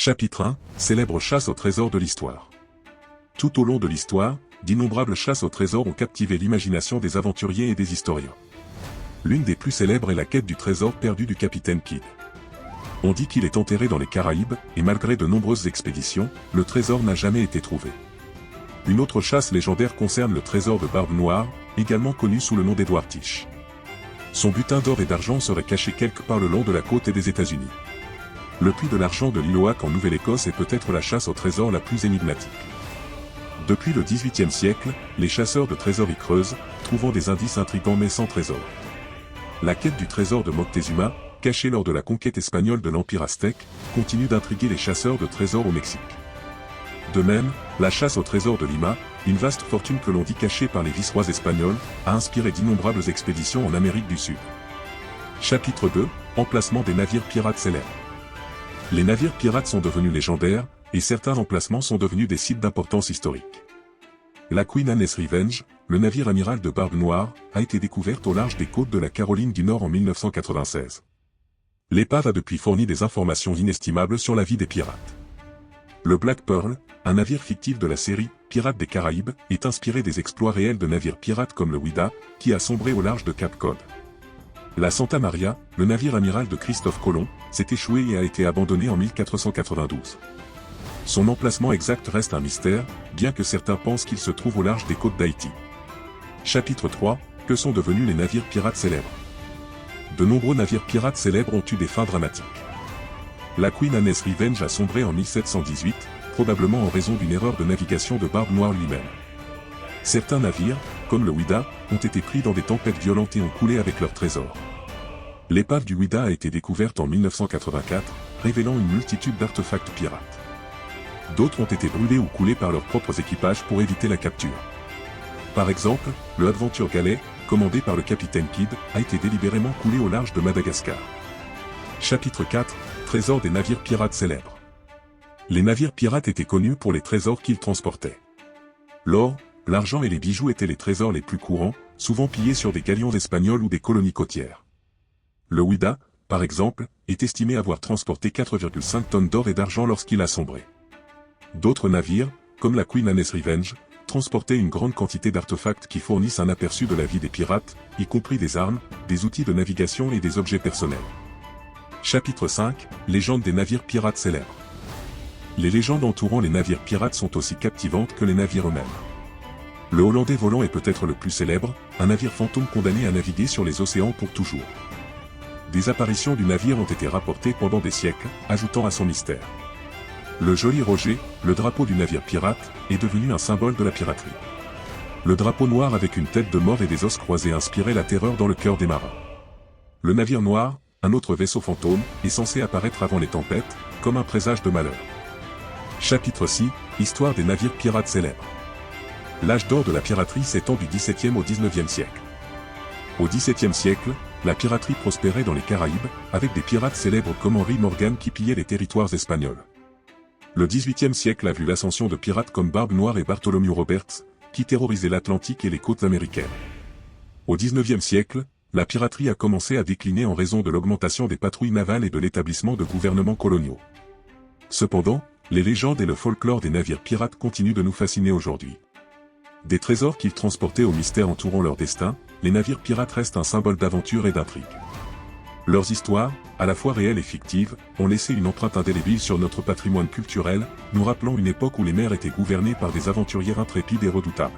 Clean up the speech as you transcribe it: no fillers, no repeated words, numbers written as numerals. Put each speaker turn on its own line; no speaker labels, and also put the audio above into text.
Chapitre 1, célèbre chasse au trésor de l'histoire. Tout au long de l'histoire, d'innombrables chasses au trésor ont captivé l'imagination des aventuriers et des historiens. L'une des plus célèbres est la quête du trésor perdu du capitaine Kidd. On dit qu'il est enterré dans les Caraïbes, et malgré de nombreuses expéditions, le trésor n'a jamais été trouvé. Une autre chasse légendaire concerne le trésor de Barbe Noire, également connu sous le nom d'Edward Teach. Son butin d'or et d'argent serait caché quelque part le long de la côte des États-Unis. Le puits de l'argent de l'Iloak en Nouvelle-Écosse est peut-être la chasse au trésor la plus énigmatique. Depuis le XVIIIe siècle, les chasseurs de trésors y creusent, trouvant des indices intrigants mais sans trésor. La quête du trésor de Moctezuma, caché lors de la conquête espagnole de l'Empire aztèque, continue d'intriguer les chasseurs de trésors au Mexique. De même, la chasse au trésor de Lima, une vaste fortune que l'on dit cachée par les vicerois espagnols, a inspiré d'innombrables expéditions en Amérique du Sud. Chapitre 2, emplacement des navires pirates célèbres. Les navires pirates sont devenus légendaires, et certains emplacements sont devenus des sites d'importance historique. La Queen Anne's Revenge, le navire amiral de Barbe Noire, a été découverte au large des côtes de la Caroline du Nord en 1996. L'épave a depuis fourni des informations inestimables sur la vie des pirates. Le Black Pearl, un navire fictif de la série Pirates des Caraïbes, est inspiré des exploits réels de navires pirates comme le Ouida, qui a sombré au large de Cap Cod. La Santa Maria, le navire amiral de Christophe Colomb, s'est échoué et a été abandonné en 1492. Son emplacement exact reste un mystère, bien que certains pensent qu'il se trouve au large des côtes d'Haïti. Chapitre 3, que sont devenus les navires pirates célèbres? De nombreux navires pirates célèbres ont eu des fins dramatiques. La Queen Anne's Revenge a sombré en 1718, probablement en raison d'une erreur de navigation de Barbe Noire lui-même. Certains navires, comme le Ouida, ont été pris dans des tempêtes violentes et ont coulé avec leurs trésors. L'épave du Ouida a été découverte en 1984, révélant une multitude d'artefacts pirates. D'autres ont été brûlés ou coulés par leurs propres équipages pour éviter la capture. Par exemple, le Adventure Galley, commandé par le capitaine Kidd, a été délibérément coulé au large de Madagascar. Chapitre 4, trésors des navires pirates célèbres. Les navires pirates étaient connus pour les trésors qu'ils transportaient. L'or, l'argent et les bijoux étaient les trésors les plus courants, souvent pillés sur des galions espagnols ou des colonies côtières. Le Ouida, par exemple, est estimé avoir transporté 4,5 tonnes d'or et d'argent lorsqu'il a sombré. D'autres navires, comme la Queen Anne's Revenge, transportaient une grande quantité d'artefacts qui fournissent un aperçu de la vie des pirates, y compris des armes, des outils de navigation et des objets personnels. Chapitre 5, légende des navires pirates célèbres. Les légendes entourant les navires pirates sont aussi captivantes que les navires eux-mêmes. Le Hollandais volant est peut-être le plus célèbre, un navire fantôme condamné à naviguer sur les océans pour toujours. Des apparitions du navire ont été rapportées pendant des siècles, ajoutant à son mystère. Le Joli Roger, le drapeau du navire pirate, est devenu un symbole de la piraterie. Le drapeau noir avec une tête de mort et des os croisés inspirait la terreur dans le cœur des marins. Le navire noir, un autre vaisseau fantôme, est censé apparaître avant les tempêtes, comme un présage de malheur. Chapitre 6, histoire des navires pirates célèbres. L'âge d'or de la piraterie s'étend du XVIIe au XIXe siècle. Au XVIIe siècle, la piraterie prospérait dans les Caraïbes, avec des pirates célèbres comme Henry Morgan qui pillaient les territoires espagnols. Le XVIIIe siècle a vu l'ascension de pirates comme Barbe Noire et Bartholomew Roberts, qui terrorisaient l'Atlantique et les côtes américaines. Au XIXe siècle, la piraterie a commencé à décliner en raison de l'augmentation des patrouilles navales et de l'établissement de gouvernements coloniaux. Cependant, les légendes et le folklore des navires pirates continuent de nous fasciner aujourd'hui. Des trésors qu'ils transportaient au mystère entourant leur destin, les navires pirates restent un symbole d'aventure et d'intrigue. Leurs histoires, à la fois réelles et fictives, ont laissé une empreinte indélébile sur notre patrimoine culturel, nous rappelant une époque où les mers étaient gouvernées par des aventuriers intrépides et redoutables.